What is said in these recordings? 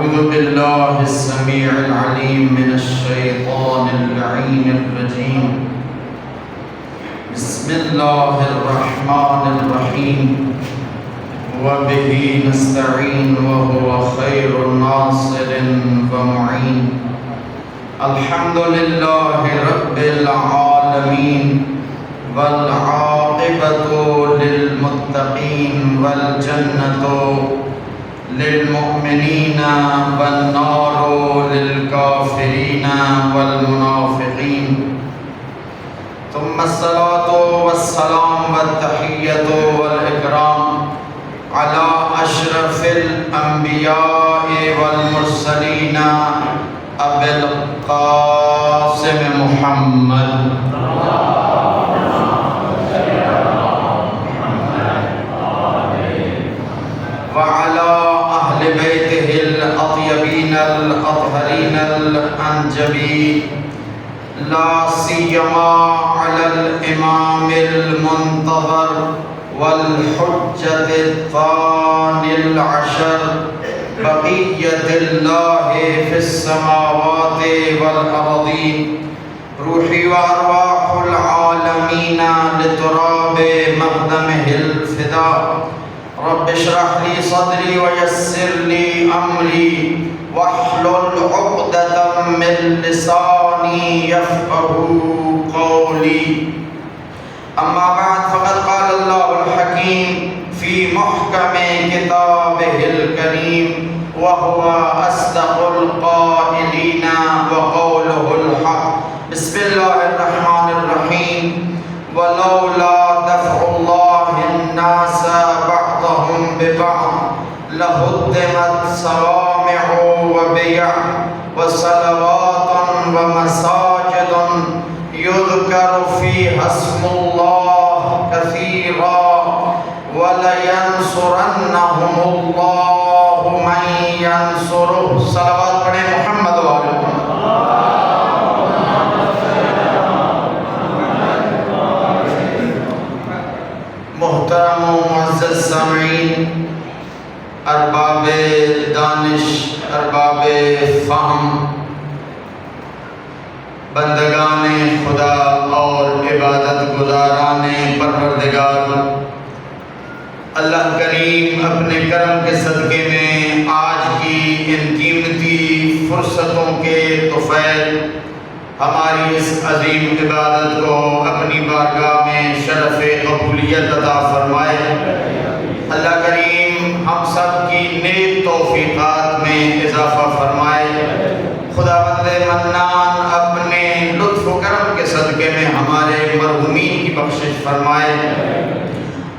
أعوذ بالله السميع العليم من الشيطان اللعين الرجيم. بسم الله الرحمن الرحيم. وبه نستعين وهو خير ناصر ومعين. الحمد لله رب العالمين والعاقبة للمتقين والجنة للمؤمنين والنار للكافرين والمنافقين. ثم الصلاة والسلام والتحية والإكرام على أشرف الأنبياء والمرسلين أبي القاسم محمد وعلى أهل بيته الأطيبين الأطهرين الأنجبين، لا سيما على الإمام المنتظر والحجة الثاني العشر بقية الله في السماوات والأرضين، روحي وأرواح العالمين لتراب مقدمه الفداء. رب اشرح لي صدري ويسر لي أمري واحلل عقدة من لساني يفقه قولي. أما بعد، فقد قال الله الحكيم في محكم كتابه الكريم وهو أصدق القائلين وقوله الحق. بسم الله الرحمن الرحيم. ولولا دفع الله الناس بعضهم ببعض لهدمت صوامع وبيع وصلوات ومساجد يذكر فيها اسم الله كثيرا ولينصرنهم الله من ينصره. صلوات پڑھیں محمد وآلہ محمد. محترم و معزز سامعین، ارباب دانش، ارباب فہم، بندگان خدا اور عبادت گزاران پروردگار، اللہ کریم اپنے کرم کے صدقے میں آج کی ان قیمتی فرصتوں کے طفیل ہماری اس عظیم عبادت کو اپنی بارگاہ میں شرف قبولیت عطا فرمائے. اللہ کریم ہم سب کی نیک توفیقات میں اضافہ فرمائے. خداوند منان اپنے لطف و کرم کے صدقے میں ہمارے مرحومین کی بخشش فرمائے.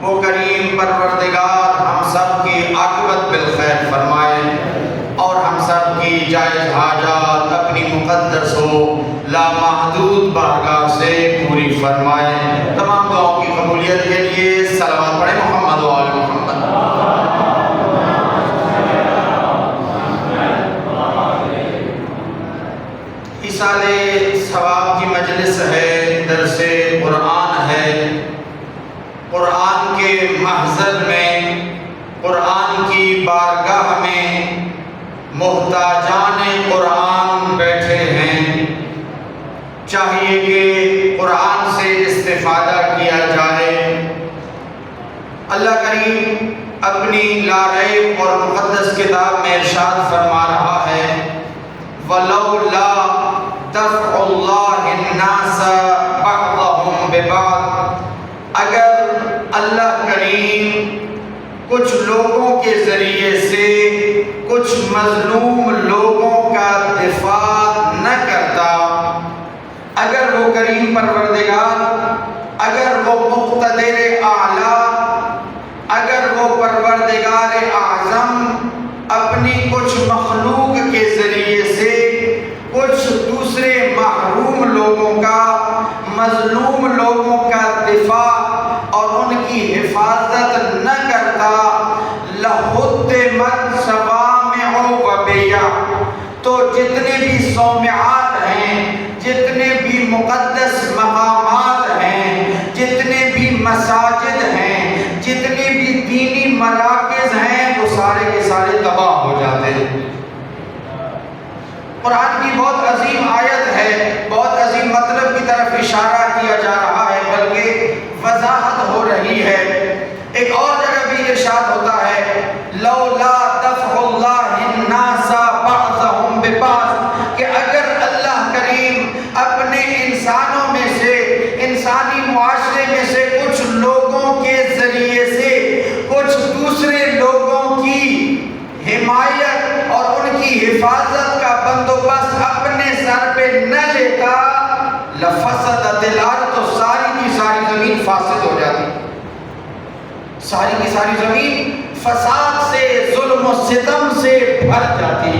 وہ کریم پروردگار ہم سب کی عاقبت بالخیر فرمائے اور ہم سب کی جائز حاجات اپنی مقدس و لامحدود بارگاہ سے پوری فرمائے. تمام دعاؤں کی قبولیت کے لیے صلوات پڑھیں محمد و آل محمد. ایصال ثواب کی مجلس ہے، درس قرآن ہے. قرآن کے محضر میں، قرآن کی بارگاہ میں محتاجان قرآن بیٹھے ہیں. چاہیے کہ قرآن سے استفادہ کیا جائے. اللہ کریم اپنی لاریب اور مقدس کتاب میں ارشاد فرما رہا ہے وَلَوْلَا دَفْعُ اللَّهِ النَّاسَ بَعْضَهُمْ بِبَعْضٍ. اگر اللہ کریم کچھ لوگوں کے ذریعے سے کچھ مظلوم لوگوں کا دفاع نہ کرتا، اگر وہ کریم پروردگار، اگر وہ مقتدر اعلیٰ، اگر وہ پروردگار اعظم اپنی کچھ مخلوق کے ذریعے سے کچھ دوسرے محروم لوگوں کا، مظلوم لوگوں کا دفاع اور ان کی حفاظت نہ کرتا، لَهُدِّمَتْ صَوَامِعُ وَبِيَعٌ. تو جتنے بھی صومعات ہیں، جتنے بھی مقدس مقامات ہیں، جتنے بھی مساجد ہیں، جتنے بھی دینی مراکز ہیں، وہ سارے کے سارے تباہ ہو جاتے ہیں. طرف اشارہ کیا جا رہا ہے بلکہ وضاحت ہو رہی ہے۔ ایک اور جگہ بھی ارشاد ہوتا ہے لولا دفع اللہ الناس بعضهم ببعض، کہ اگر اللہ کریم اپنے انسانوں میں سے، انسانی معاشرے میں سے کچھ لوگوں کے ذریعے سے کچھ دوسرے لوگوں کی حمایت اور ان کی حفاظت کا بندوبست اپنے سر پہ نہ لیتا لفسدت الارض، تو ساری کی ساری زمین فاسد ہو جاتی، ساری کی ساری زمین فساد سے، ظلم و ستم سے بھر جاتی۔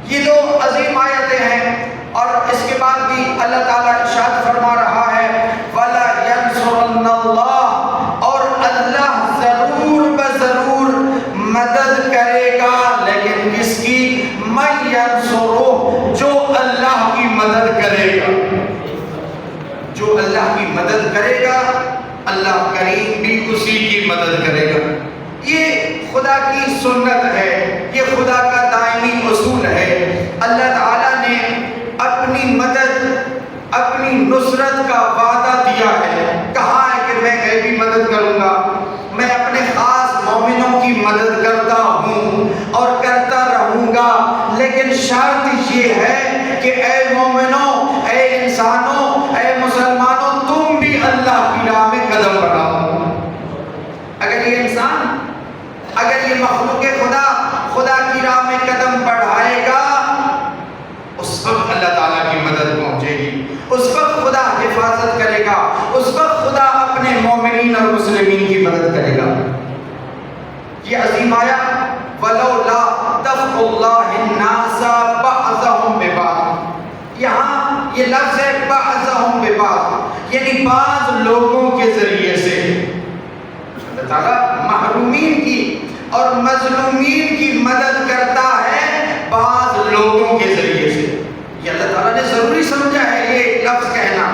یہ دو عظیم آیتیں ہیں، اور اس کے بعد بھی اللہ تعالیٰ ارشاد فرما رہا ہے وَلَا يَنْصُرَنَّ اللَّهُ، اور اللہ ضرور بضرور مدد کرے گا، لیکن کس کی؟ مَن يَنْصُرُهُ، جو اللہ کی مدد کرے گا، جو اللہ کی مدد کرے گا اللہ کریم بھی اسی کی مدد کرے گا۔ یہ خدا کی سنت ہے، یہ خدا کا دائمی اصول ہے۔ اللہ تعالیٰ نے اپنی مدد، اپنی نصرت کا وعدہ دیا ہے، کہا ہے کہ میں غیبی مدد کروں گا، میں اپنے خاص مومنوں کی مدد کرتا ہوں اور کرتا رہوں گا، لیکن شرط یہ ہے کہ اے مومنوں، اے انسانوں، اے مسلمانوں، تم بھی اللہ کی راہ میں قدم بڑھاؤ۔ اگر یہ انسان، اگر یہ مخلوق خدا کی راہ میں قدم بڑھائے گا، اس وقت اللہ تعالیٰ کی مدد پہنچے گی، اس وقت خدا حفاظت کرے گا، اس وقت خدا اپنے مومنین اور مسلمین کی مدد کرے گا۔ یہ عظیم آیت وَلَوْلَا دَفْعُ اللَّهِ النَّاسَ بَعْضَهُم بِبَعْضٍ، یہاں یہ لفظ ہے بَعْضَهُم بِبَعْضٍ، یعنی بعض لوگوں کے ذریعے سے۔ اللہ تعالیٰ محرومین کی اور مظلومین کی مدد کرتا ہے بعض لوگوں کے ذریعے سے۔ یہ اللہ تعالیٰ نے ضروری سمجھا ہے یہ لفظ کہنا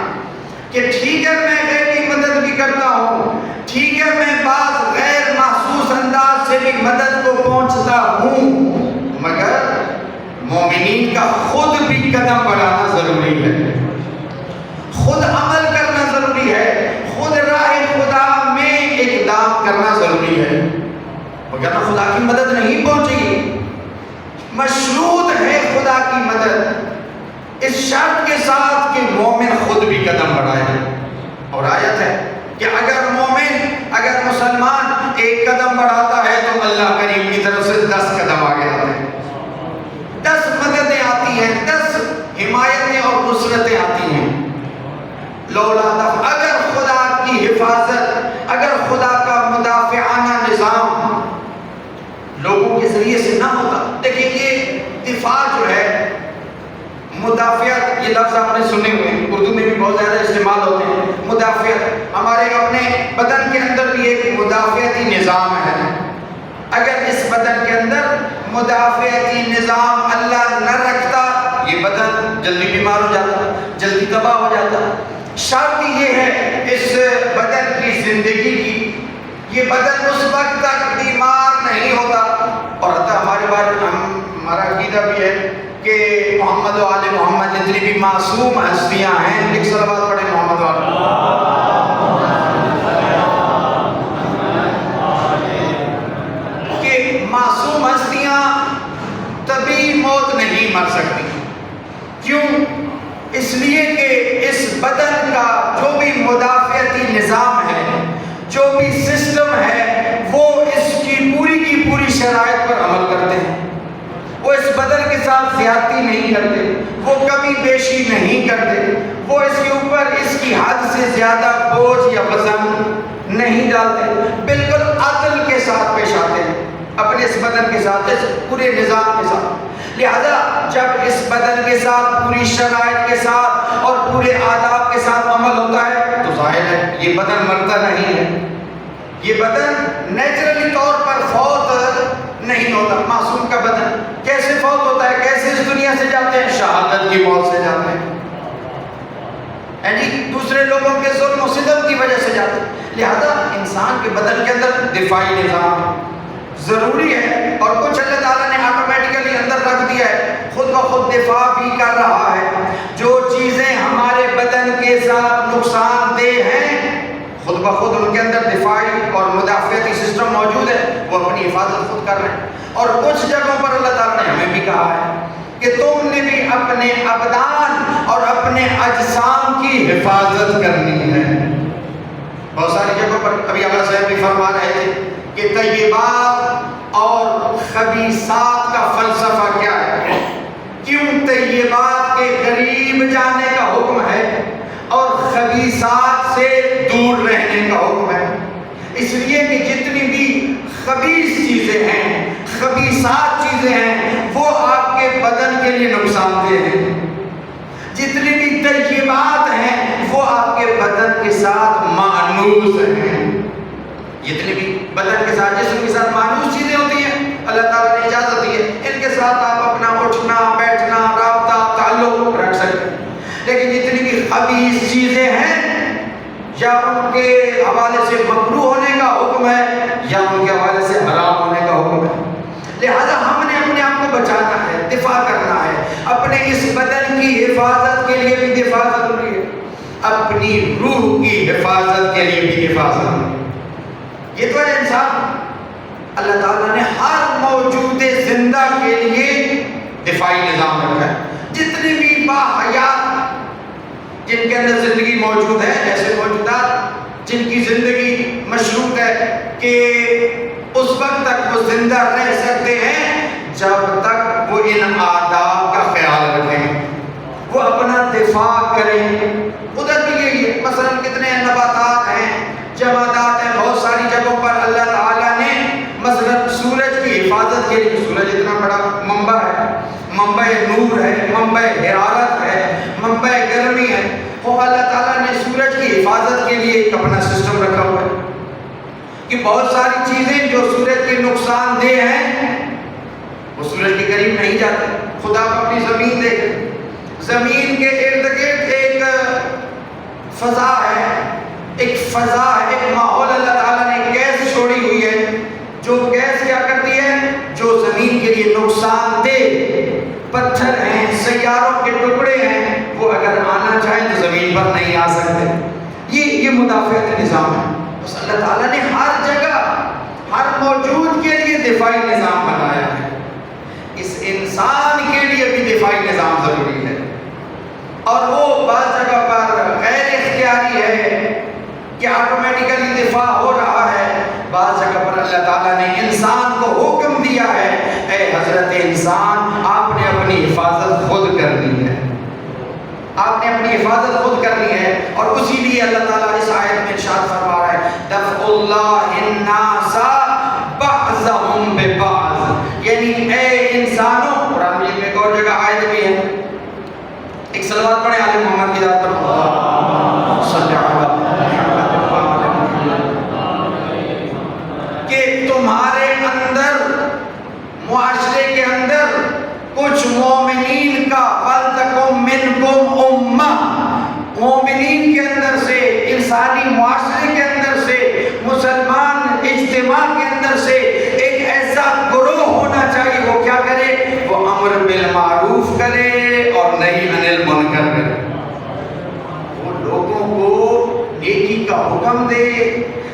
کہ ٹھیک ہے میں غیبی مدد بھی کرتا ہوں، ٹھیک ہے میں بعض غیر محسوس انداز سے بھی مدد کو پہنچتا ہوں، مگر مومنین کا خود بھی قدم بڑھانا ضروری ہے، خود عمل کرنا ضروری ہے، خود راہ خدا میں اقدام کرنا ضروری ہے، وگرنہ خدا کی مدد نہیں پہنچے گی۔ مشروط ہے خدا کی مدد اس شرط کے ساتھ کہ مومن خود بھی قدم بڑھائے، اور آیت ہے کہ اگر مومن، اگر مسلمان ایک قدم بڑھاتا ہے تو اللہ کریم کی طرف سے 10 قدم آگے آتے ہیں، 10 مددیں آتی ہیں، 10 حمایتیں اور نصرتیں آتی ہیں۔ لولا دفع، اگر خدا کی حفاظت، اگر خدا کا مدافعانہ نظام لوگوں کے ذریعے سے نہ ہوتا۔ دیکھیں یہ دفاع جو ہے، مدافعت، یہ لفظ آپ نے سنے ہوئے ہیں، اردو میں بھی بہت زیادہ استعمال ہوتے ہیں۔ مدافعت، ہمارے اپنے بدن کے اندر بھی ایک مدافعتی نظام ہے، اگر اس بدن کے اندر مدافعتی نظام اللہ نہ رکھتا یہ بدن جلدی بیمار ہو جاتا، جلدی تباہ ہو جاتا۔ شرط یہ ہے اس بدن کی زندگی کی، یہ بدن اس وقت تک بیمار نہیں ہوتا، اور حتیٰ ہمارے بارے ہمارا عقیدہ بھی ہے کہ محمد و آل محمد جتنی بھی معصوم ہستیاں ہیں، ایک صلوات پڑھیں محمد و آل کہ معصوم ہستیاں تبھی موت نہیں مر سکتی۔ کیوں؟ اس لیے کہ اس بدن کا جو بھی مدافعتی نظام ہے، جو بھی سسٹم ہے، وہ اس کی پوری شرائط پر عمل کرتے ہیں، وہ اس بدن کے ساتھ زیادتی نہیں کرتے، وہ کمی بیشی نہیں کرتے، وہ اس کے اوپر اس کی حد سے زیادہ بوجھ یا وزن نہیں ڈالتے، بالکل عدل کے ساتھ پیش آتے ہیں اپنے اس بدن کے ساتھ، اس پورے نظام کے ساتھ۔ لہذا جب اس بدن کے ساتھ پوری شرائط کے ساتھ اور پورے آداب کے ساتھ عمل ہوتا ہے تو ظاہر ہے یہ بدن مرتا نہیں ہے، یہ بدن نیچرلی طور پر فوت نہیں ہوتا۔ معصوم کا بدن کیسے فوت ہوتا ہے، کیسے اس دنیا سے جاتے ہیں؟ شہادت کی موت سے جاتے ہیں، یعنی دوسرے لوگوں کے ظلم و ستم کی وجہ سے جاتے ہیں۔ لہذا انسان کے بدن کے اندر دفاعی نظام ضروری ہے، اور کچھ اللہ تعالیٰ نے آٹومیٹیکلی اندر رکھ دیا ہے، خود بخود دفاع بھی کر رہا ہے۔ جو چیزیں ہمارے بدن کے ساتھ نقصان دہ ہیں، خود بخود ان کے اندر دفاعی اور مدافعتی سسٹم موجود ہے، وہ اپنی حفاظت خود کر رہے ہیں۔ اور کچھ جگہوں پر اللہ تعالیٰ نے ہمیں بھی کہا ہے کہ تم نے بھی اپنے ابدان اور اپنے اجسام کی حفاظت کرنی ہے۔ بہت ساری جگہوں پر ابھی آقا صاحب بھی فرما رہے تھے کہ طیبات اور خبیثات کا فلسفہ کیا ہے، کیوں طیبات کے قریب جانے کا حکم ہے اور خبیثات سے دور رہنے کا حکم ہے۔ اس لیے کہ جتنی بھی خبیث چیزیں ہیں، خبیثات چیزیں ہیں، وہ آپ کے بدن کے لیے نقصان دہ ہیں۔ جتنی بھی طیبات ہیں وہ آپ کے بدن کے ساتھ مانوس ہیں۔ جتنی بھی بدن کے ساتھ، جسم کے ساتھ مانوس چیزیں ہوتی ہیں، اللہ تعالیٰ نے اجازت دی ہے، ان کے ساتھ آپ اپنا اٹھنا بیٹھنا رابطہ تعلق رکھ سکتے ہیں۔ لیکن جتنی بھی خبیث چیزیں ہیں، یا ان کے حوالے سے مکروہ ہونے کا حکم ہے یا ان کے حوالے سے حرام ہونے کا حکم ہے۔ لہذا ہم نے اپنے آپ کو بچانا ہے، دفاع کرنا ہے، اپنے اس بدن کی حفاظت کے لیے بھی دفاع ضروری ہے، اپنی روح کی حفاظت کے لیے بھی دفاع ضروری ہے۔ یہ تو ہے انسان، اللہ تعالیٰ نے ہر موجود زندہ کے لیے دفاعی نظام رکھا ہے۔ جتنی بھی باحیات جن کے اندر زندگی موجود ہے، ایسے موجودات جن کی زندگی مشروط ہے کہ اس وقت تک وہ زندہ رہ سکتے ہیں جب تک وہ ان آداب کا خیال رکھیں، وہ اپنا دفاع کریں۔ ادھر بھی یہی ہے، مثلا کتنے نباتات ہیں، جمادات ہیں، بہت ساری جگہوں پر اللہ تعالیٰ نے مثلا سورج کی حفاظت کے لیے، سورج اتنا بڑا منبع ہے، منبع نور ہے، منبع حرارت ہے، منبع گرمی ہے، وہ اللہ تعالیٰ نے سورج کی حفاظت کے لیے ایک اپنا سسٹم رکھا ہوا ہے کہ بہت ساری چیزیں جو سورج کے نقصان دہ ہیں وہ سورج کے قریب نہیں جاتے۔ خدا اپنی زمین دیکھیں، زمین کے ارد گرد ایک فضا ہے، ایک فضا ہے، ایک ماحول اللہ تعالیٰ نے گیس چھوڑی ہوئی ہے، جو گیس کیا کرتی ہے، جو زمین کے لیے نقصان دہ پتھر ہیں، سیاروں کے ٹکڑے ہیں، وہ اگر آنا چاہیں تو زمین پر نہیں آ سکتے۔ یہ مدافعت نظام ہے۔ بس اللہ تعالیٰ نے ہر جگہ ہر موجود کے لیے دفاعی نظام بنایا ہے۔ اس انسان کے لیے بھی دفاعی نظام ضروری ہے، اور وہ بعض جگہ پر غیر اختیاری ہے کہ آٹومیٹیکلی دفاع ہو رہا ہے، بعض جگہ پر اللہ تعالیٰ نے انسان کو حکم دیا ہے، اے حضرت انسان آپ نے اپنی حفاظت خود کرنی ہے، آپ نے اپنی حفاظت خود کرنی ہے۔ اور اسی لیے اللہ تعالیٰ اس آیت میں ارشاد فرما رہا ہے، دفع اللہ الناس بعضهم ببعض، یعنی اے انسانوں، قرآن میں ایک اور جگہ آیت بھی ہے، ایک صلوات پڑھیں آل محمد کی ذات پر، صلی اللہ کہ تمہارے اندر، معاشرے کے اندر کچھ مومنین کا فَلْتَكُمْ مِنْكُمْ أُمَّةٌ، مومنین کے اندر سے، انسانی معاشرے کے اندر سے، مسلمان اجتماع کے اندر سے ایک ایسا گروہ ہونا چاہیے، وہ کیا کرے، وہ امر بالمعروف کرے اور نہی عن المنکر کرے، وہ لوگوں کو نیکی کا حکم دے،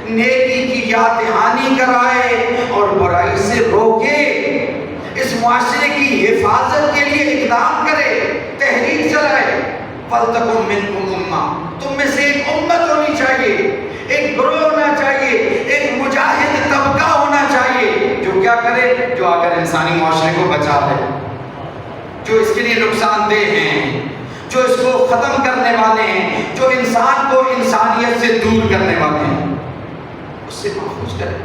نیکی کی یاد دہانی کرائے اور برائی سے روکے، اس معاشرے کی حفاظت کے لیے اقدام کرے، تحریک چلائے۔ فَلْتَكُمْ مِنْكُمْ أُمَّةٌ، تم میں سے ایک امت ہونی چاہیے، ایک گروہ ہونا چاہیے، ایک مجاہد طبقہ ہونا چاہیے، جو کیا کرے، جو آ کر انسانی معاشرے کو بچا لے، جو اس کے لیے نقصان دہ ہیں، جو اس کو ختم کرنے والے ہیں، جو انسان کو انسانیت سے دور کرنے والے ہیں، اس سے محفوظ کرے۔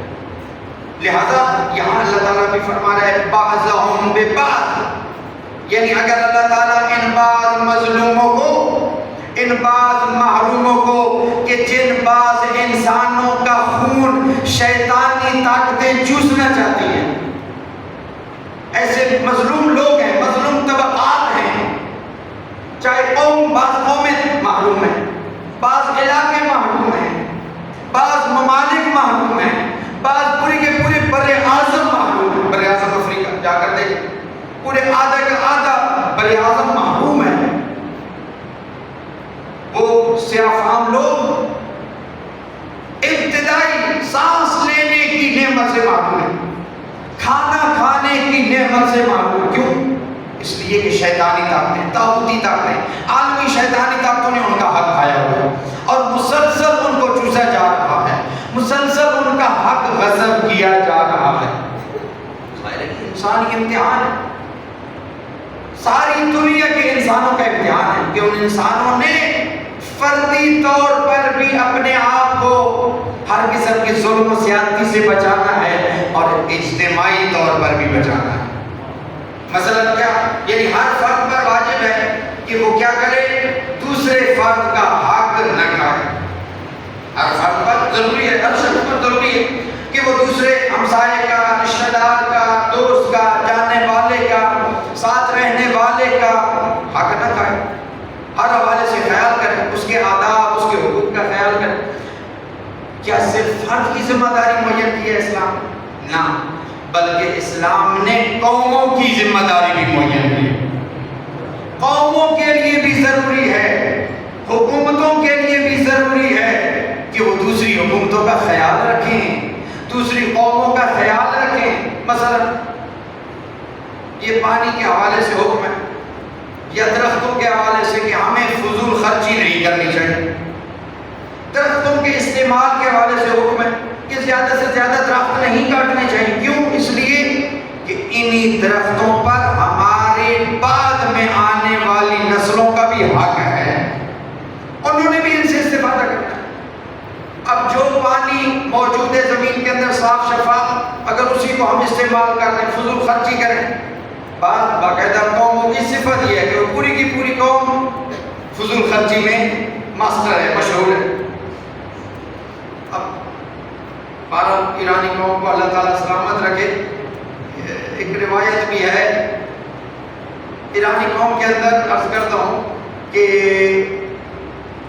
لہذا یہاں اللہ تعالیٰ بھی فرما رہا ہے بعضهم ببعض، یعنی اگر اللہ تعالیٰ ان بعض مظلوموں کو، ان بعض محروموں کو، کہ جن بعض انسانوں کا خون شیطانی طاقتیں چوسنا چاہتی ہیں، ایسے مظلوم لوگ ہیں، مظلوم طبقات ہیں، چاہے قوم، بعض قومیں محروم ہیں، بعض علاقے محروم ہیں، بعض ممالک محروم ہیں، بعض پورے کے پورے بر اعظم محروم ہیں، بر اعظم افریقہ جا کر دیکھیں، پورے آدھا کا آدھا بر اعظم محروم ہے، وہ سیاہ نعمت سے محروم ہیں، کھانا کھانے کی نعمت سے محروم ہیں۔ کیوں؟ اس لیے کہ شیطانی طاقتیں، طاغوتی طاقتیں، عالمی شیطانی طاقتوں نے ان کا حق کھایا ہوا ہے اور مسلسل ان کو چوسا جا رہا ہے، مسلسل ان کا حق غصب کیا جا رہا ہے۔ انسان کی امتحان ہے، ساری دنیا کے انسانوں کا امتحان ہے کہ ان انسانوں نے فردی طور پر بھی اپنے آپ کو ہر قسم کے ظلم و زیادتی سے بچانا ہے اور اجتماعی طور پر بھی بچانا ہے۔ مثلا کیا؟ یعنی ہر فرد پر واجب ہے کہ وہ کیا کرے؟ دوسرے فرد کا حق نہ کھائے۔ ہر فرد پر ضروری ہے، ہر شخص پر ضروری ہے کہ وہ دوسرے ہمسائے کا، رشتہ دار کا، دوست کا، جاننے والے کا، ساتھ رہنے والے کا حق نہ کھائے۔ ہر حوالے سے خیال کرے، اس کے آداب، اس کے حقوق کا خیال کرے۔ کیا صرف فرد کی ذمہ داری معین کی ہے اسلام؟ نہ، بلکہ اسلام نے قوموں کی ذمہ داری بھی معین کی ہے۔ قوموں کے لیے بھی ضروری ہے، حکومتوں کے لیے بھی ضروری ہے کہ وہ دوسری حکومتوں کا خیال رکھیں، دوسری قوموں کا خیال رکھیں۔ مثلا یہ پانی کے حوالے سے حکم ہے یا درختوں کے حوالے سے کہ ہمیں فضول خرچی نہیں کرنی چاہیے، درختوں کے استعمال کے حوالے سے حکم ہے کہ زیادہ سے زیادہ درخت نہیں کاٹنے چاہیے۔ کیوں؟ اس لیے کہ انہی درختوں پر ہمارے بعد میں آنے والی نسلوں کا بھی حق ہے، انہوں نے بھی ان سے استفادہ کرنا ہے۔ اب جو پانی موجود ہے زمین کے اندر صاف شفاف، اگر اسی کو ہم استعمال کر لیں، فضول خرچی کریں، باقاعدہ قوموں کی صفت یہ ہے کہ وہ پوری کی پوری قوم فضول خرچی میں ماسٹر ہے، مشہور ہے۔ اب 12 ایرانی قوم کو اللہ تعالیٰ سلامت رکھے۔ ایک روایت بھی ہے ایرانی قوم کے اندر، عرض کرتا ہوں کہ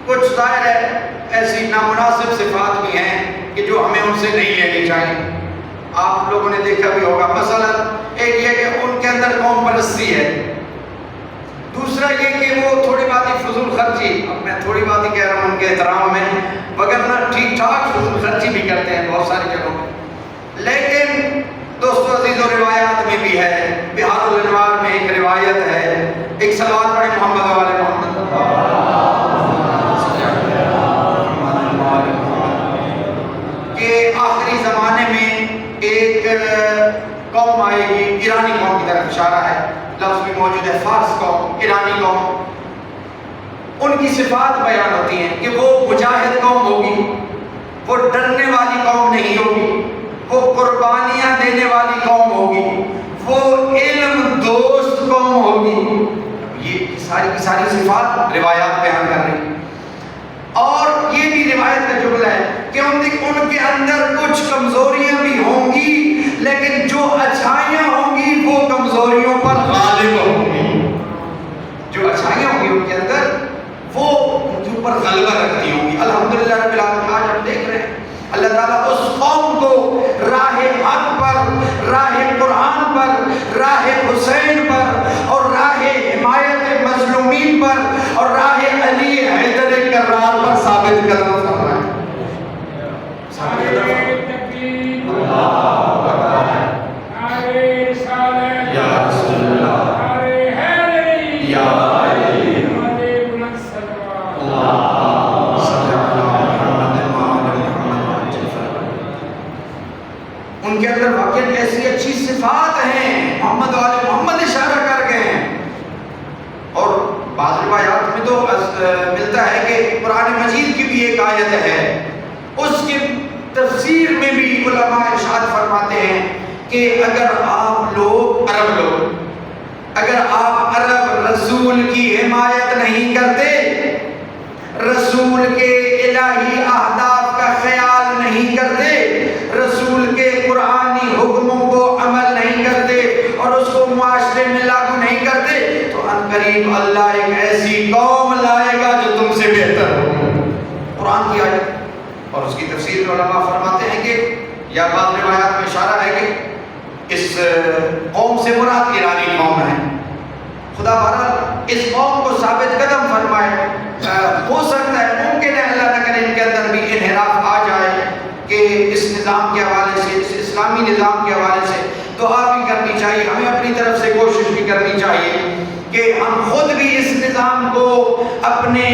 کچھ ظاہر ہے ایسی نامناسب صفات بھی ہیں کہ جو ہمیں ان سے نہیں لینی چاہیے۔ آپ لوگوں نے دیکھا بھی ہوگا، مثلا ایک یہ کہ ان کے اندر قوم پرستی ہے، دوسرا یہ کہ وہ تھوڑی بات ہی فضول خرچی، اب میں تھوڑی بات ہی کہہ رہا ہوں ان کے احترام میں، وگرنہ ٹھیک ٹھاک فضول خرچی بھی کرتے ہیں بہت ساری جگہوں میں۔ لیکن دوستو عزیزو، روایات میں بھی ہے، بہار الانوار میں ایک روایت ہے، ایک صلوات پڑھیں محمد والے محمد، کہ آخری زمانے میں ایک قوم آئے گی، ایرانی قوم کی طرف اشارہ ہے، لفظ بھی موجود ہے، فارس قوم، ایرانی قوم۔ ان کی صفات بیان ہوتی ہیں کہ وہ مجاہد قوم ہوگی، وہ ڈرنے والی قوم نہیں ہوگی، وہ قربانیاں دینے والی قوم ہوگی، وہ علم دوست قوم ہوگی۔ یہ ساری کی ساری صفات روایات بیان کر رہی ہیں۔ اور یہ بھی روایت کا جملہ ہے کہ ان کے اندر کچھ کمزوریاں بھی ہوں گی، لیکن جو اچھائیاں ہوں گی وہ کمزوریوں پر غالب ہوں گی۔ جو اچھائیاں ہوں گی ان کے اندر وہ ان کے اوپر غلبہ رکھتی ہوں گی۔ الحمدللہ رب العالمین، آج ہم دیکھ رہے ہیں اللہ تعالیٰ اس قوم کو راہ حق پر، راہ قرآن پر، راہ حسین پر اور راہ حمایت مظلومین پر اور راہ علی حیدر کرار پر ثابت قدم فرمائے۔ ان کے اندر واقعی ایسی اچھی صفات ہیں، محمد والے محمد اشارہ کر گئے ہیں۔ اور بعض روایات میں تو ملتا ہے کہ قرآن مجید کی بھی ایک آیت ہے، اس کی تفسیر میں بھی علماء ارشاد فرماتے ہیں کہ اگر آپ لوگ اگر آپ عرب رسول کی حمایت نہیں کرتے، رسول کے الہی اہداف کا خیال نہیں کرتے، رسول کے قرآنی حکموں کو عمل نہیں کرتے اور اس کو معاشرے میں لاگو نہیں کرتے، تو عنقریب اللہ ایک ایسی قوم لائے گا جو تم سے بہتر ہوگی۔ قرآن کی آیت اور اس کی تفسیر میں علماء فرماتے ہیں کہ یا بعض روایات میں اشارہ ہے کہ اس قوم سے مراد ایرانی قوم ہے۔ خدا بہرحال اس قوم کو ثابت قدم فرمائے۔ ہو سکتا ہے، ممکن ہے اللہ نہ کرے ان کے اندر بھی انحراف آ جائے کہ اس نظام کے حوالے سے، اس اسلام اسلامی نظام کے حوالے سے دعا بھی کرنی چاہیے، ہمیں اپنی طرف سے کوشش بھی کرنی چاہیے کہ ہم خود بھی اس نظام کو اپنے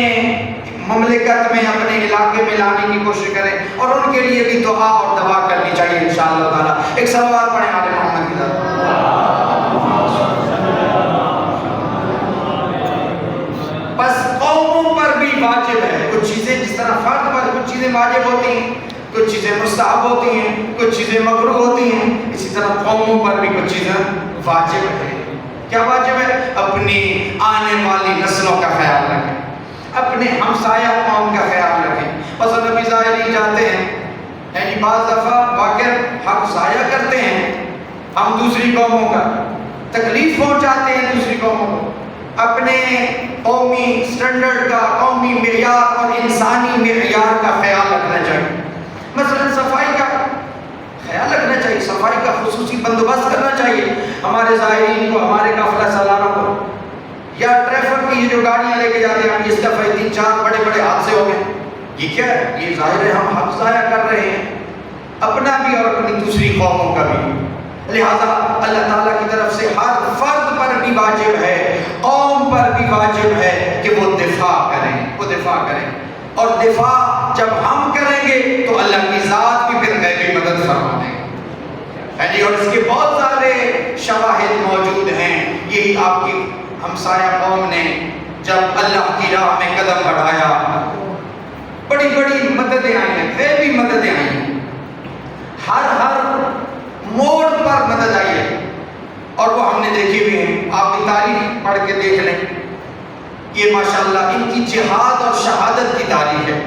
مملکت میں، اپنے علاقے میں لانے کی کوشش کریں، اور ان کے لیے بھی دعا اور دعا کرنی چاہیے انشاءاللہ تعالی۔ ایک صلوات پڑھیں آل محمد کی طرف۔ بس قوموں پر بھی واجب ہے کچھ چیزیں، جس طرح فرد پر کچھ چیزیں واجب ہوتی ہیں، کچھ چیزیں مستحب ہوتی ہیں، کچھ چیزیں مکروہ ہوتی ہیں، اسی طرح قوموں پر بھی کچھ چیزیں واجب ہیں۔ کیا واجب ہے؟ اپنی آنے والی نسلوں کا خیال رکھیں، اپنے ہمسایہ قوم کا خیال رکھیں۔ مثلا نبی ظاہری جاتے ہیں، یعنی بعض دفعہ واقع حق ضائع کرتے ہیں ہم دوسری قوموں کا، تکلیف پہنچاتے ہیں دوسری قوموں کو، اپنے قومی سٹینڈرڈ کا، قومی معیار اور انسانی معیار کا خیال رکھنا چاہیے۔ مثلا صفائی کا خیال رکھنا چاہیے، صفائی کا خصوصی بندوبست کرنا چاہیے ہمارے زائرین کو، ہمارے قافلہ سالاروں کو، یا ٹریفک کی یہ جو گاڑیاں لے کے جاتے ہیں، اس دفعہ 3-4 بڑے بڑے حادثے ہو گئے، یہ کیا ہے؟ یہ ظاہر ہے ہم حق ضائع کر رہے ہیں، اپنا بھی اور اپنی دوسری قوموں کا بھی۔ لہذا اللہ تعالیٰ کی طرف سے ہر فرد پر بھی واجب ہے، قوم پر بھی واجب ہے کہ وہ دفاع کریں، اور دفاع جب ہم کریں گے تو اللہ کی ذات بھی پھر غیبی مدد فرما دے گی، اور اس کے بہت سارے شواہد موجود ہیں۔ یہی آپ کی ہمسایہ قوم نے جب اللہ کی راہ میں قدم بڑھایا، بڑی بڑی مددیں آئی ہیں، غیبی مددیں آئی ہیں، ہر موڑ پر مدد آئی ہے، اور وہ ہم نے دیکھی بھی ہیں۔ آپ بھی تاریخ پڑھ کے دیکھ لیں، یہ ماشاءاللہ ان کی جہاد اور شہادت کی تاریخ ہے،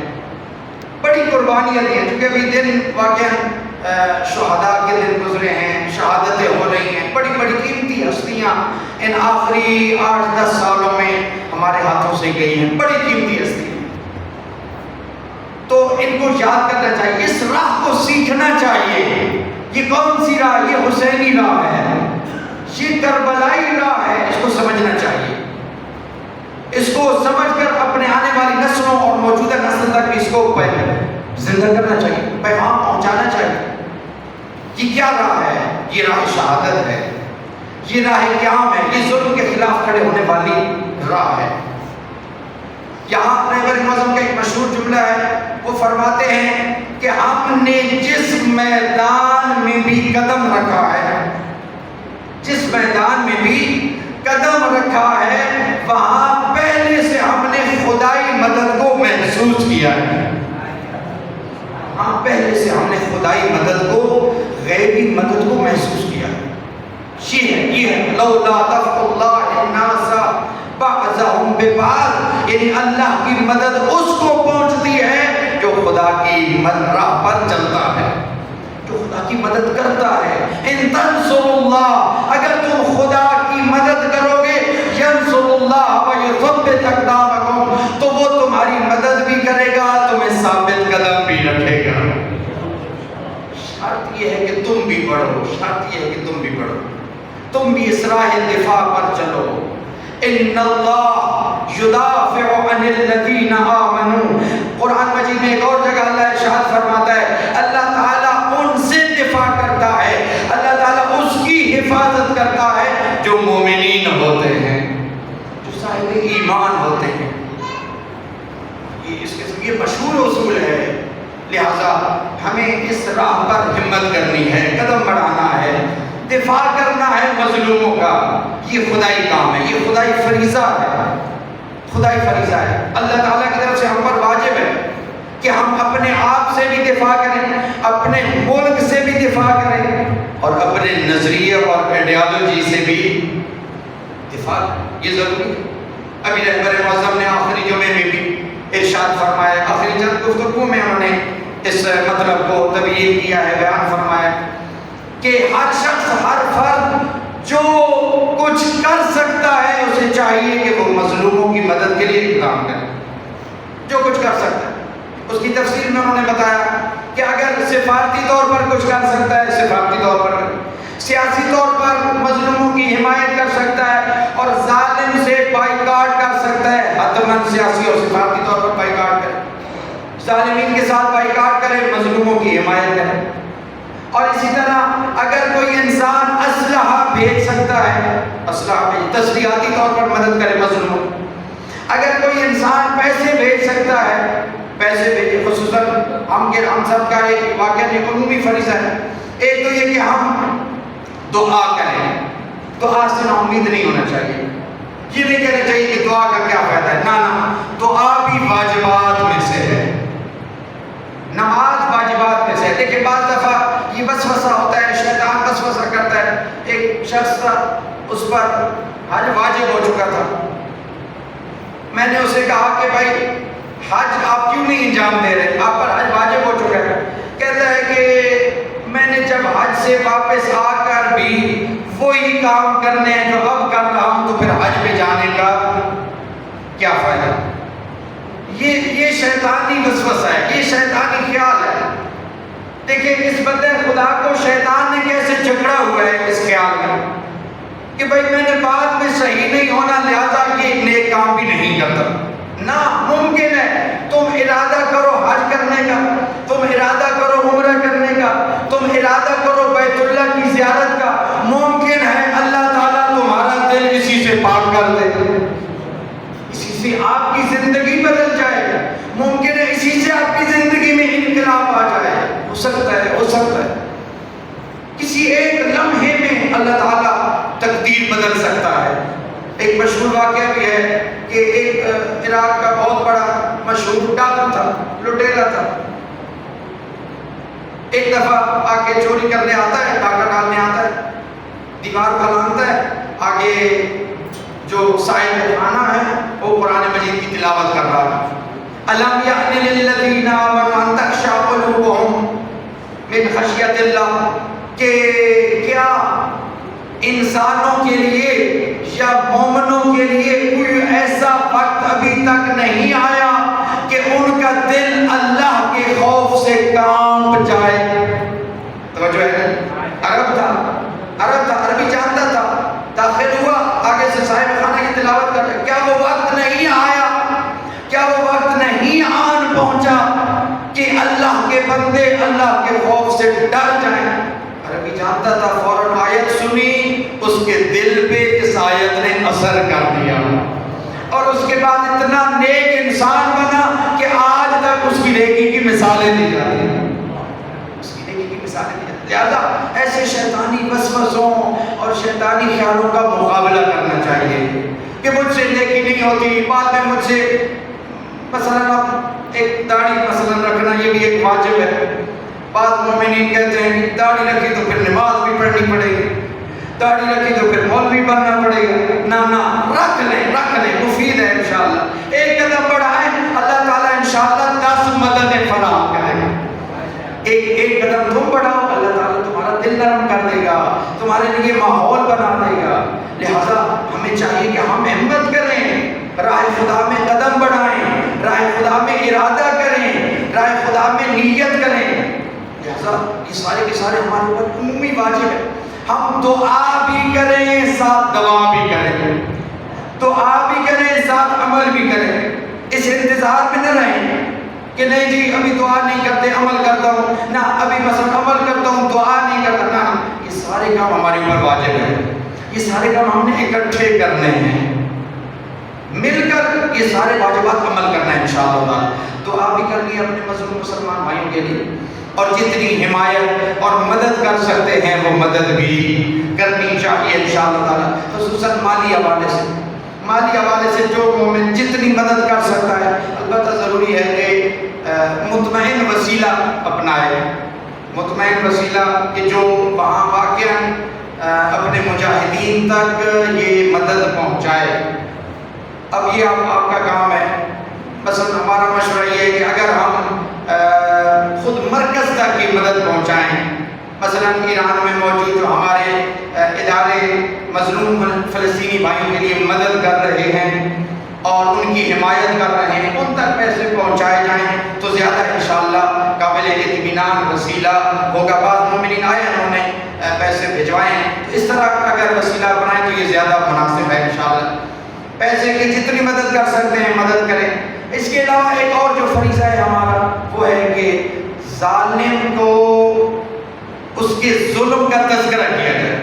بڑی قربانیاں دی ہیں، چونکہ ابھی دن واقعہ شہداء کے دن گزرے ہیں، شہادتیں ہو رہی ہیں، بڑی بڑی قیمتی ہستیاں ان آخری 8-10 سالوں میں ہمارے ہاتھوں سے گئی ہیں، بڑی قیمتی ہستیاں، تو ان کو یاد کرنا چاہیے، اس راہ کو سیکھنا چاہیے۔ یہ کون سی راہ؟ یہ حسینی راہ ہے، یہ کربلائی راہ ہے، اس کو سمجھنا چاہیے، اس کو سمجھ کر اپنے آنے والی نسلوں اور موجودہ نسل تک بھی اس کو زندہ کرنا چاہیے، پیغام پہنچانا چاہیے۔ یہ کیا راہ ہے؟ یہ راہ شہادت ہے، یہ راہ قیام ہے، یہ ظلم کے خلاف کھڑے ہونے والی راہ ہے۔ یہاں رہبر اعظم کا ایک مشہور جملہ ہے، وہ فرماتے ہیں کہ ہم نے جس میدان میں بھی قدم رکھا ہے، جس میدان میں بھی قدم رکھا ہے، وہاں پہلے سے ہم نے خدائی مدد کو محسوس کیا ہے، ہاں پہلے سے ہم نے خدائی مدد کو، غیبی مدد کو محسوس کیا ہے۔ یہ ہے لولا دفع اللہ الناس بعضهم ببعض، یعنی اللہ کی مدد اس کو پہنچتی ہے جو خدا کی راہ پر چلتا ہے، جو خدا کی مدد کرتا ہے۔ ان تنصروا اللہ، اگر تم خدا کی مدد کرو گے، ینصر اللہ ویثبت اقدامکم، تو وہ تمہاری مدد بھی کرے گا، تمہیں ثابت قدم بھی رکھے گا۔ شرط یہ ہے کہ تم بھی بڑھو، شرط یہ ہے کہ تم بھی بڑھو، تم بھی اس راہ دفاع پر چلو۔ ان اللہ یدافع عن الذین آمنوا، قرآن مجید میں ایک اور جگہ اللہ ارشاد فرماتا ہے، اللہ تعالیٰ ان سے دفاع کرتا ہے، اللہ تعالیٰ اس کی حفاظت کرتا ہے جو مومنین ہوتے ہیں، جو صاحب ایمان ہوتے ہیں۔ یہ مشہور اصول ہے، لہذا ہمیں اس راہ پر ہمت کرنی ہے، قدم بڑھانا ہے، دفاع کرنا ہے مظلوموں کا۔ یہ خدائی کام ہے، یہ خدائی فریضہ ہے، خدائی فریضہ ہے۔ اللہ تعالیٰ کی طرف سے ہم پر واجب ہے کہ ہم اپنے آپ سے بھی دفاع کریں، اپنے ملک سے بھی دفاع کریں، اور اپنے نظریے اور آئیڈیالوجی سے بھی دفاع کریں، یہ ضروری ہے۔ ابھی رہبر معظم نے آخری جمعے میں بھی ارشاد فرمایا، آخری چند گفتگو میں انہوں نے اس مطلب کو تبیین کیا ہے، بیان فرمایا کہ ہر شخص، ہر فرد جو کچھ کر سکتا ہے، اسے چاہیے کہ وہ مظلوموں کی مدد کے لیے اقدام کرے، جو کچھ کر سکتا ہے۔ اس کی تفصیل میں انہوں نے بتایا کہ اگر سفارتی طور پر کچھ کر سکتا ہے، سفارتی طور پر، سیاسی طور پر مظلوموں کی حمایت کر سکتا ہے، اور ظالم سے بائیکاٹ کر سکتا ہے، حتماً سیاسی اور سفارتی طور پر بائیکاٹ کرے، ظالمین کے ساتھ بائیکاٹ کرے، مظلوموں کی حمایت کرے۔ اور اسی طرح اگر کوئی انسان اسلحہ بھیج سکتا ہے، اسلحہ بھیج، تسلیحاتی طور پر مدد کرے مظلوم، اگر کوئی انسان پیسے بھیج سکتا ہے، پیسے بھیجے، خصوصاً ہم سب کا ایک واقعہ نہیں، عمومی فریضہ ہے، ایک تو یہ کہ ہم دعا کریں، دعا سے نا امید نہیں ہونا چاہیے، یہ نہیں کہنا چاہیے کہ دعا کا کیا فائدہ ہے، نہ دعا بھی واجبات میں سے ہے، نماز واجبات میں سے ہے۔ دیکھیں بعض دفعہ یہ وسوسہ ہوتا ہے، شیطان وسوسہ کرتا ہے، ایک شخص تھا اس پر حج واجب ہو چکا تھا، میں نے اسے کہا کہ بھائی حج آپ کیوں نہیں انجام دے رہے، آپ پر حج واجب ہو چکا ہے، کہتا ہے کہ میں نے جب حج سے واپس آ کر بھی وہی کام کرنے ہیں جو اب کر رہا ہوں، تو پھر حج پہ جانے کا کیا فائدہ۔ یہ شیطانی وسوسہ ہے، یہ شیطانی خیال ہے۔ دیکھیں اس بندے خدا کو شیطان نے کیسے جکڑا ہوا ہے اس خیال میں کہ بھائی میں نے بعد میں صحیح نہیں ہونا، لہذا یہ نیک کام بھی نہیں کرتا۔ نہ ممکن ہے، تم ارادہ کرو حج کرنے کا، تم ارادہ کرو عمرہ کرنے کا، تم ارادہ کرو بیت اللہ کی زیارت کا، ممکن ہے اللہ تعالیٰ تمہارا دل اسی سے پاک کر دے، اسی سے آپ کی زندگی بدل جائے، ممکن ہے اسی سے آپ کی زندگی میں انقلاب آ جائے، ہو سکتا ہے کسی ایک لمحے میں اللہ تعالیٰ تقدیر بدل سکتا ہے۔ ایک مشہور واقعہ بھی ہے کہ ایک عراق کا بہت بڑا مشہور ڈاکو تھا، لٹیرا تھا، ایک دفعہ آ کے چوری کرنے آتا ہے، ڈاکہ ڈالنے آتا ہے، دیوار پھلانگتا ہے، آگے جو صاحب خانہ ہے وہ قرآن مجید کی تلاوت کر رہا ہے، أَلَمْ يَأْنِ لِلَّذِينَ آمَنُوا أَن تَخْشَعَ قُلُوبُهُمْ مِنْ خَشْيَةِ اللَّهِ، کہ کیا انسانوں کے لیے یا مومنوں کے لیے کوئی ایسا وقت ابھی تک نہیں آیا کہ ان کا دل اللہ کے خوف سے کانپ جائے۔ توجہ ہے، عرب تھا، عربی جانتا تھا، داخل ہوا، آگے سے صاحب خانہ کی تلاوت کر رہا، کیا وہ وقت نہیں آیا، کیا وہ وقت نہیں آن پہنچا کہ اللہ کے بندے اللہ کے خوف سے ڈر جائیں۔ عربی جانتا تھا، فوراً آیت سنی، اس کے دل پہ اس آیت نے اثر کر دیا، اور اس کے بعد اتنا نیک انسان بنا کہ آج تک اس کی نیکی کی مثالیں دی جاتی ہیں، اس کی نیکی کی مثالیں دی جاتی ہیں۔ لہذا ایسے شیطانی وسوسوں اور شیطانی خیالوں کا مقابلہ کرنا چاہیے کہ مجھ سے نیکی نہیں ہوتی، بعد میں مجھ سے مثلا ایک داڑھی مثلا رکھنا یہ بھی ایک واجب ہے، بعض مومنین کہتے ہیں کہ داڑھی رکھی تو پھر نماز بھی پڑھنی پڑے گی، داڑھی رکھی تو پھر مولوی بننا پڑے گا، نہ رکھ لیں، مفید ہے انشاءاللہ، ایک قدم بڑھائیں، اللہ تعالیٰ انشاءاللہ 10 مددیں فراہم کرے گا، ایک قدم تم بڑھاؤ، اللہ تعالیٰ تمہارا دل نرم کر دے گا، تمہارے لیے ماحول بنا دے گا۔ لہذا ہمیں چاہیے کہ ہم ہمت کریں، راہ خدا میں قدم بڑھائیں، راہ خدا میں ارادہ کریں، راہ خدا میں نیت کریں۔ لہذا یہ سارے کے سارے ہمارے اوپر عمومی واجب ہے، ہم دعا بھی کریں ساتھ دعا بھی کریں، دعا بھی کریں ساتھ عمل بھی کریں، اس انتظار میں نہ رہیں کہ نہیں جی ابھی دعا نہیں کرتے عمل کرتا ہوں، نہ ابھی مثلا عمل کرتا ہوں دعا نہیں کرتا، نہ، یہ سارے کام ہمارے اوپر واجب ہے، یہ سارے کام ہم نے اکٹھے کرنے ہیں، مل کر یہ سارے واجبات عمل کرنا ہے انشاءاللہ تعالی۔ دعا بھی کرنی ہے اپنے مظلوم مسلمان بھائیوں کے لیے، اور جتنی حمایت اور مدد کر سکتے ہیں وہ مدد بھی کرنی چاہیے انشاءاللہ تعالی، خصوصاً مالی حوالے سے جو مومن جتنی مدد کر سکتا ہے۔ البتہ ضروری ہے کہ مطمئن وسیلہ اپنائے، مطمئن وسیلہ کہ جو وہاں واقعاً اپنے مجاہدین تک یہ مدد پہنچائے۔ اب یہ آپ کا کام ہے، مثلا ہمارا مشورہ یہ ہے کہ اگر ہم خود مرکز تک کی مدد پہنچائیں، مثلا ایران میں موجود جو ہمارے ادارے مظلوم فلسطینی بھائیوں کے لیے مدد کر رہے ہیں اور ان کی حمایت کر رہے ہیں، ان تک پیسے پہنچائے جائیں تو زیادہ انشاءاللہ قابل اطمینان وسیلہ ہوگا۔ بعض مومنین آئے انہوں نے پیسے بھجوائے ہیں، تو اس طرح اگر وسیلہ بنائیں تو یہ زیادہ مناسب ہے انشاءاللہ۔ پیسے کی جتنی مدد کر سکتے ہیں مدد کریں۔ اس کے علاوہ ایک اور جو فریضہ ہے ہمارا وہ ہے کہ ظالم کو اس کے ظلم کا تذکرہ کیا جائے،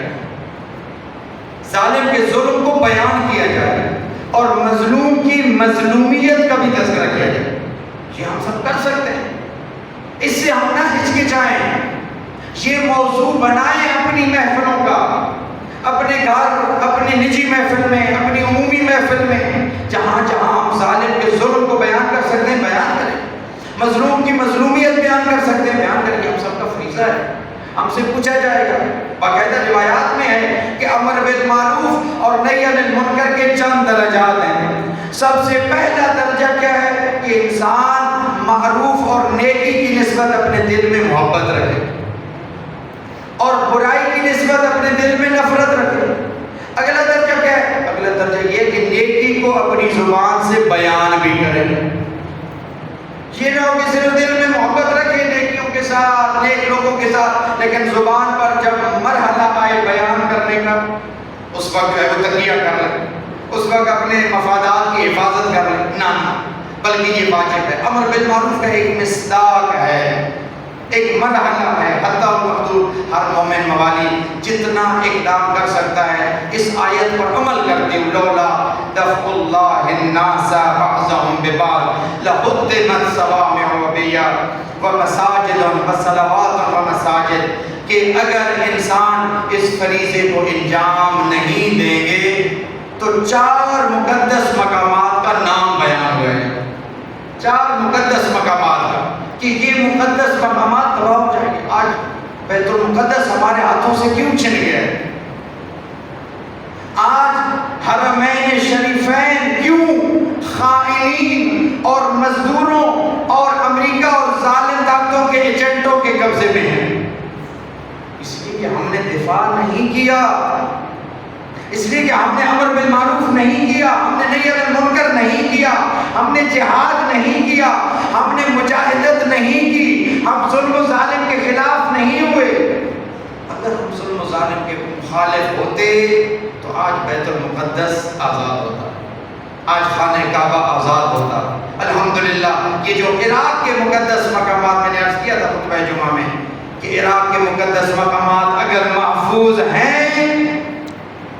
ظالم کے ظلم کو بیان کیا جائے اور مظلوم کی مظلومیت کا بھی تذکرہ کیا جائے۔ یہ ہم سب کر سکتے ہیں، اس سے ہم نہ ہچکچائیں، یہ موضوع بنائیں اپنی محفلوں کا، اپنے گھر، اپنی نجی محفل میں، اپنی عمومی محفل میں، جہاں جہاں ہم ظالم کے ظلم کو بیان کر سکتے ہیں بیان کریں، مظلوم کی مظلومیت بیان کر سکتے ہیں بیان کریں۔ ہم سب کا فریضہ ہے، ہم سے پوچھا جائے گا۔ باقاعدہ روایات میں ہے کہ امر بالمعروف اور نہی عن المنکر کے چند درجات ہیں۔ سب سے پہلا درجہ کیا ہے کہ انسان معروف اور نیکی کی نسبت اپنے دل میں محبت رکھے اور برائی کی نسبت اپنے دل میں نفرت رکھے۔ اگلا درجہ کیا ہے؟ اگلا درجہ یہ کہ نیکی کو اپنی زبان سے بیان بھی کرے۔ یہ نہ ہو کہ صرف دل میں محبت رکھے نیکیوں کے ساتھ، نیک لوگوں کے ساتھ، لیکن زبان پر جب مرحلہ آئے بیان کرنے کا، اس وقت جو ہے وہ تقیہ کر لے، اس وقت اپنے مفادات کی حفاظت کر لے، نہ بلکہ یہ واجب ہے۔ امر بالمعروف کا ایک مصداق ہے، ایک مرحلہ ہے، حتیٰ المقدور ہر مومن موالی جتنا اقدام کر سکتا ہے اس آیت پر عمل کرتے ہوئے، لولا دفع اللہ الناس بعضهم ببعض لہدمت صوامع وبیع ومساجد وصلوات ومساجد، کہ اگر انسان اس فریضے کو انجام نہیں دیں گے تو 4 مقدس مقامات کا نام بیان ہوا ہے، 4 مقدس مقامات کا، کہ یہ مقدس مقامات تباہ ہو جائیں گے۔ آج بیت المقدس ہمارے ہاتھوں سے کیوں چھن گیا ہے؟ آج حرمین شریفین کیوں خائنین اور مزدوروں اور امریکہ اور ظالم طاقتوں کے ایجنٹوں کے قبضے میں ہیں؟ اس لیے کہ ہم نے دفاع نہیں کیا، اس لیے کہ ہم نے امر بالمعروف نہیں کیا، ہم نے نہی عن المنکر نہیں کیا، ہم نے جہاد نہیں کیا، ہم نے مجاہدت نہیں کی، ہم ظلم و ظالم کے خلاف نہیں ہوئے۔ اگر ہم ظلم و ظالم کے مخالف ہوتے تو آج بیت المقدس آزاد ہوتا، آج خانہ کعبہ آزاد ہوتا۔ الحمدللہ یہ جو عراق کے مقدس مقامات، میں نے عرض کیا تھا خطبہ جمعہ میں کہ عراق کے مقدس مقامات اگر محفوظ ہیں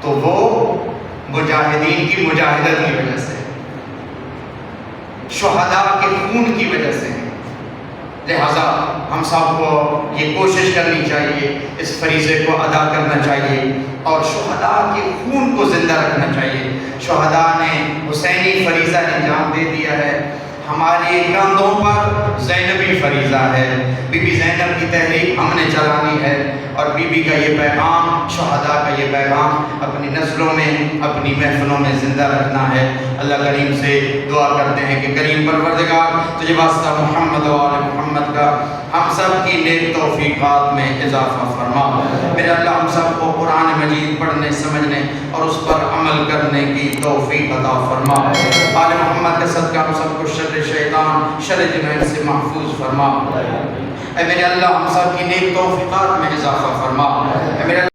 تو وہ مجاہدین کی مجاہدت کی وجہ سے، شہداء کے خون کی وجہ سے۔ لہذا ہم سب کو یہ کوشش کرنی چاہیے، اس فریضے کو ادا کرنا چاہیے اور شہداء کے خون کو زندہ رکھنا چاہیے۔ شہداء نے حسینی فریضہ انجام دے دیا ہے، ہمارے کندھوں پر زینبی فریضہ ہے، بی بی زینب کی تحریک ہم نے چلانی ہے، اور بی بی کا یہ پیغام، شہداء کا یہ پیغام اپنی نسلوں میں، اپنی محفلوں میں زندہ رکھنا ہے۔ اللہ کریم سے دعا کرتے ہیں کہ کریم پروردگار تجھے واسطہ محمد و آل محمد کا ہم سب کی نیک توفیقات میں اضافہ فرما۔ میرے اللہ ہم سب کو قرآن مجید پڑھنے، سمجھنے اور اس پر عمل کرنے کی توفیق عطا فرما۔ آل محمد کے صدقہ ہم سب کو شر شیطان، شر جن سے محفوظ فرما۔ اے میرے اللہ ہم سب کی نیک توفیقات میں اضافہ فرما۔ اے میرے